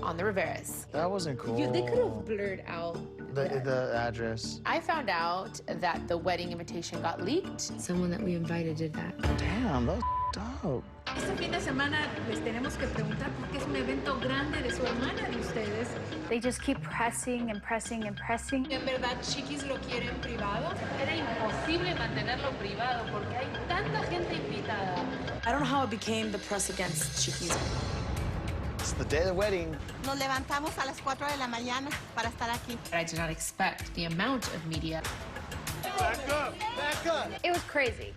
on the Riveras. That wasn't cool. They could have blurred out the address. I found out that the wedding invitation got leaked. Someone that we invited did that. Damn, that was dope. Este fin de semana les tenemos que preguntar porque es un evento grande de su hermana de ustedes. They just keep pressing and pressing and pressing. ¿En verdad Chiquis lo quieren privado? Era imposible mantenerlo privado porque hay tanta gente invitada. I don't know how it became the press against Chiquis. It's the day of the wedding. Nos levantamos a las 4 de la mañana para estar aquí. I did not expect the amount of media. Back up! Back up! It was crazy.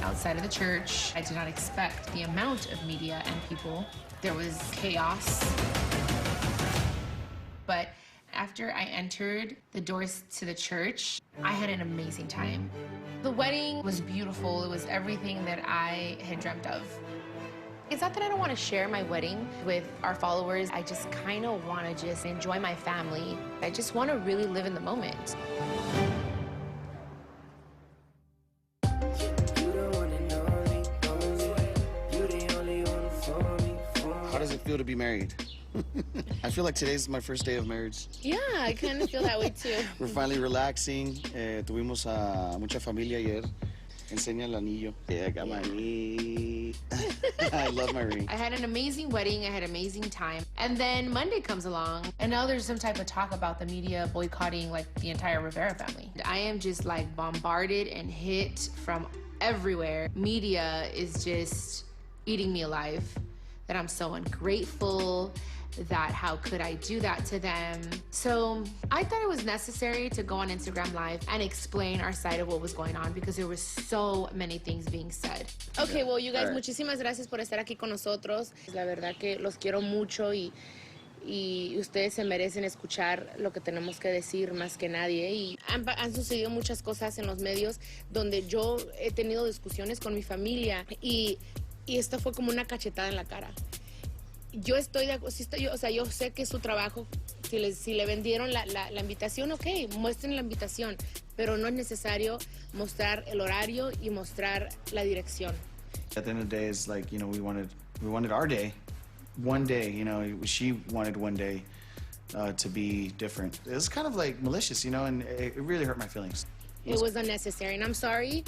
Outside of the church, I did not expect the amount of media and people. There was chaos. But after I entered the doors to the church, I had an amazing time. The wedding was beautiful. It was everything that I had dreamt of. It's not that I don't want to share my wedding with our followers. I just kind of want to just enjoy my family. I just want to really live in the moment. How does it feel to be married? I feel like today's my first day of marriage. Yeah, I kind of feel that way too. We're finally relaxing. Tuvimos a mucha familia ayer. Enseña el anillo. Yeah, I got my ring. I love my ring. I had an amazing wedding. I had an amazing time. And then Monday comes along, and now there's some type of talk about the media boycotting, like, the entire Rivera family. I am just, like, bombarded and hit from everywhere. Media is just eating me alive. That I'm so ungrateful, that how could I do that to them? So I thought it was necessary to go on Instagram Live and explain our side of what was going on because there were so many things being said. Okay, well, you guys, muchísimas gracias por estar aquí con nosotros. La verdad que los quiero mucho y ustedes se merecen escuchar lo que tenemos que decir más que nadie. Y han sucedido muchas cosas en los medios donde yo he tenido discusiones con mi familia y esto fue como una cachetada en la cara. Yo estoy de acuerdo, o sea, yo sé que es su trabajo, si le vendieron la invitación, ok, muestren la invitación, pero no es necesario mostrar el horario y mostrar la dirección. At the end of the day, it's like, you know, we wanted our day. One day, you know, she wanted one day to be different. It was kind of like malicious, you know, and it really hurt my feelings. It was unnecessary, and I'm sorry.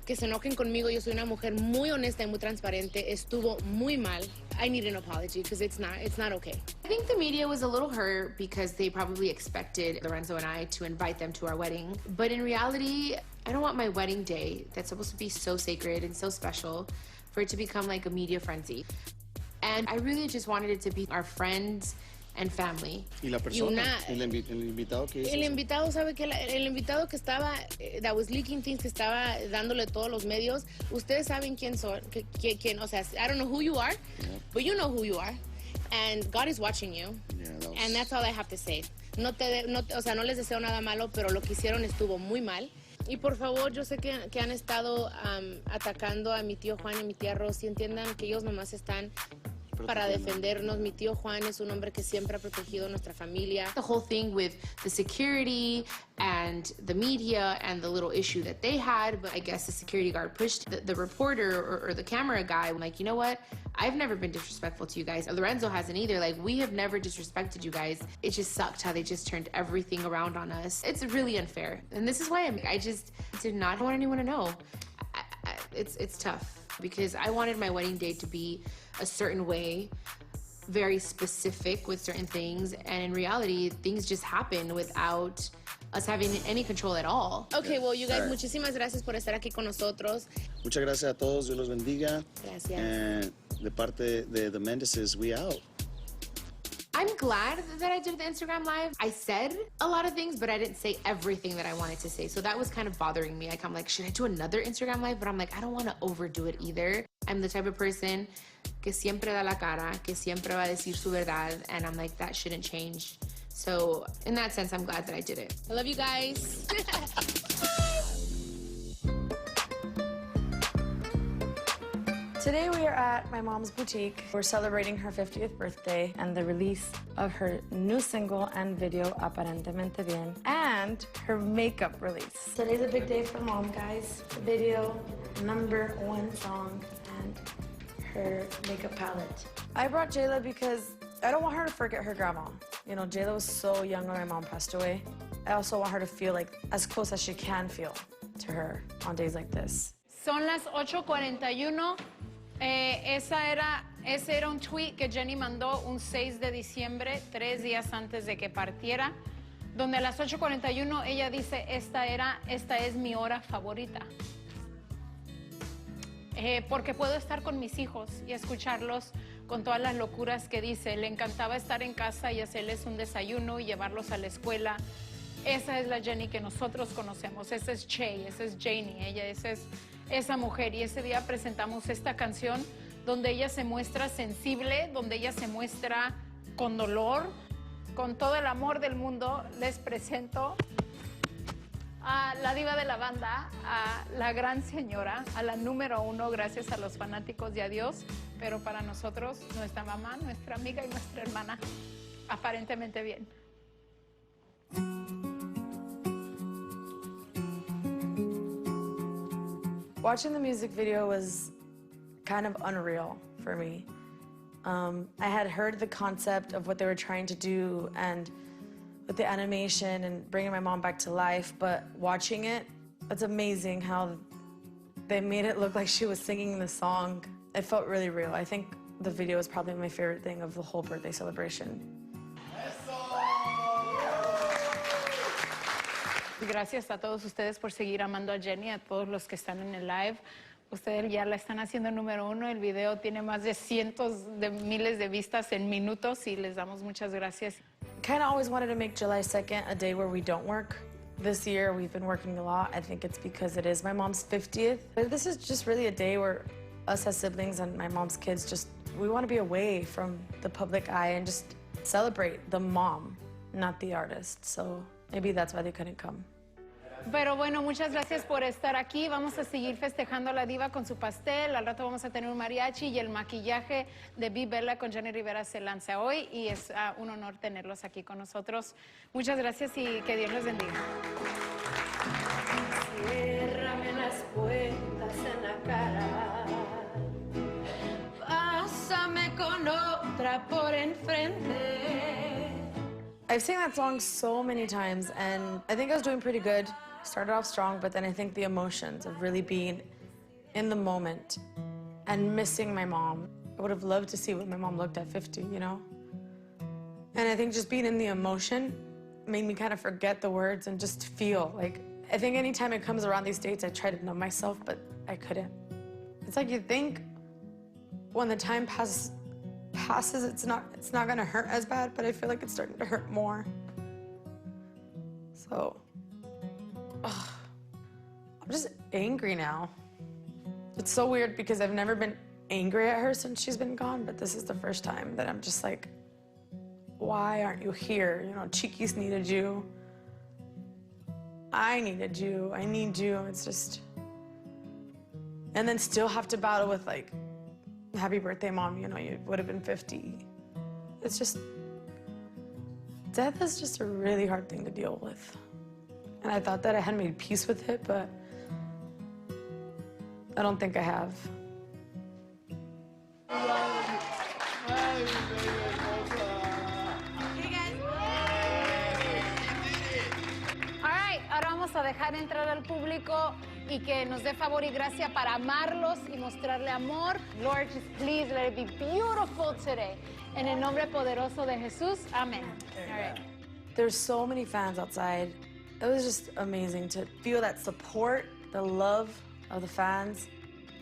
Que se enojen conmigo, yo soy una mujer muy honesta y muy transparente. Estuvo muy mal. I need an apology because it's not okay. I think the media was a little hurt because they probably expected Lorenzo and I to invite them to our wedding. But in reality, I don't want my wedding day that's supposed to be so sacred and so special for it to become like a media frenzy. And I really just wanted it to be our friends and family. Y la persona, el invitado que hizo. El invitado, ¿sabe qué? El invitado que estaba, that was leaking things, que estaba dándole todos los medios, ustedes saben quién son, quién, o sea, I don't know who you are, but you know who you are, and God is watching you, and that's all I have to say. O sea, no les deseo nada malo, pero lo que hicieron estuvo muy mal. Y por favor, yo sé que han estado atacando a mi tío Juan y mi tía Rosy, entiendan que ellos nomás están para defendernos. Mi tío Juan es un hombre que siempre ha protegido a nuestra familia. The whole thing with the security and the media and the little issue that they had, but I guess the security guard pushed the reporter or the camera guy. I'm like, you know what? I've never been disrespectful to you guys. Lorenzo hasn't either. Like, we have never disrespected you guys. It just sucked how they just turned everything around on us. It's really unfair. And this is why I just did not want anyone to know. It's tough because I wanted my wedding day to be a certain way, very specific with certain things, and in reality, things just happen without us having any control at all. Okay, well, you guys, muchísimas gracias por estar aquí con nosotros. Muchas gracias a todos, Dios los bendiga. Gracias. And de parte de The Mendeses, we out. I'm glad that I did the Instagram Live. I said a lot of things, but I didn't say everything that I wanted to say. So that was kind of bothering me. Like, I'm like, should I do another Instagram Live? But I'm like, I don't want to overdo it either. I'm the type of person que siempre da la cara, que siempre va a decir su verdad. And I'm like, that shouldn't change. So in that sense, I'm glad that I did it. I love you guys. Today we are at my mom's boutique. We're celebrating her 50th birthday and the release of her new single and video, Aparentemente Bien, and her makeup release. Today's a big day for mom, guys. The video, #1 song, and her makeup palette. I brought Jayla because I don't want her to forget her grandma. You know, Jayla was so young when my mom passed away. I also want her to feel like as close as she can feel to her on days like this. Son las 8:41. Ese era un tweet que Jenny mandó un 6 de diciembre, 3 días antes de que partiera, donde a las 8:41 ella dice, esta es mi hora favorita. Porque puedo estar con mis hijos y escucharlos con todas las locuras que dice. Le encantaba estar en casa y hacerles un desayuno y llevarlos a la escuela. Esa es la Jenny que nosotros conocemos. Esa es Che, esa es Janie, esa es esa mujer. Y ese día presentamos esta canción donde ella se muestra sensible, donde ella se muestra con dolor. Con todo el amor del mundo les presento a la diva de la banda, a la gran señora, a la #1, gracias a los fanáticos de Adiós, pero para nosotros, nuestra mamá, nuestra amiga y nuestra hermana, Aparentemente Bien. Watching the music video was kind of unreal for me. I had heard the concept of what they were trying to do and with the animation and bringing my mom back to life, but watching it, it's amazing how they made it look like she was singing the song. It felt really real. I think the video is probably my favorite thing of the whole birthday celebration. Gracias a todos ustedes por seguir amando a Jenny, a todos los que están en el live. Ustedes ya la están haciendo #1. El video tiene más de cientos de miles de vistas en minutos y les damos muchas gracias. Kind of always wanted to make July 2nd a day where we don't work. This year we've been working a lot. I think it's because it is my mom's 50th. But this is just really a day where us as siblings and my mom's kids we want to be away from the public eye and just celebrate the mom, not the artist. So maybe that's why they couldn't come. Pero bueno, muchas gracias por estar aquí. Vamos a seguir festejando a la diva con su pastel. Al rato vamos a tener un mariachi y el maquillaje de Be Bella con Jenny Rivera se lanza hoy y es un honor tenerlos aquí con nosotros. Muchas gracias y que Dios los bendiga. Ciérrame las puertas en la cara. Pásame con otra por enfrente. I've seen that song so many times, and I think I was doing pretty good. Started off strong, but then I think the emotions of really being in the moment and missing my mom. I would have loved to see what my mom looked at 50, you know? And I think just being in the emotion made me kind of forget the words and just feel. Like, I think anytime it comes around these dates, I try to numb myself, but I couldn't. It's like you think when the time passes, it's not gonna hurt as bad, but I feel like it's starting to hurt more. So, I'm just angry now. It's so weird because I've never been angry at her since she's been gone, but this is the first time that I'm just like, why aren't you here? You know, Chiquis needed you. I needed you. I need you. It's just, and then still have to battle with like, happy birthday, Mom, you know, you would have been 50. It's just, death is just a really hard thing to deal with. And I thought that I had made peace with it, but I don't think I have. All right, ahora vamos a dejar entrar al público y que nos dé favor y gracia para amarlos y mostrarle amor. Lord, just please let it be beautiful today. En el nombre poderoso de Jesús, amén. All right. There's so many fans outside. It was just amazing to feel that support, the love of the fans.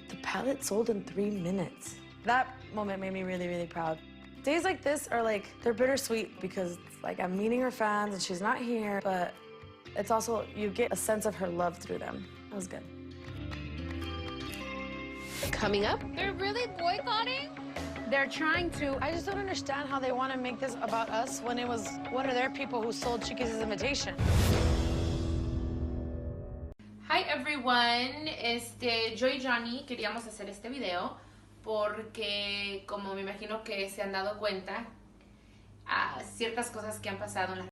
The palette sold in 3 minutes. That moment made me really, really proud. Days like this are like, they're bittersweet because like I'm meeting her fans and she's not here, but it's also, you get a sense of her love through them. It was good. Coming up, They're really boycotting? They're trying to. I just don't understand how they want to make this about us when it was one of their people who sold Chiquis' invitation. Hi everyone, yo y Johnny queríamos hacer este video porque como me imagino que se han dado cuenta, ciertas cosas que han pasado en las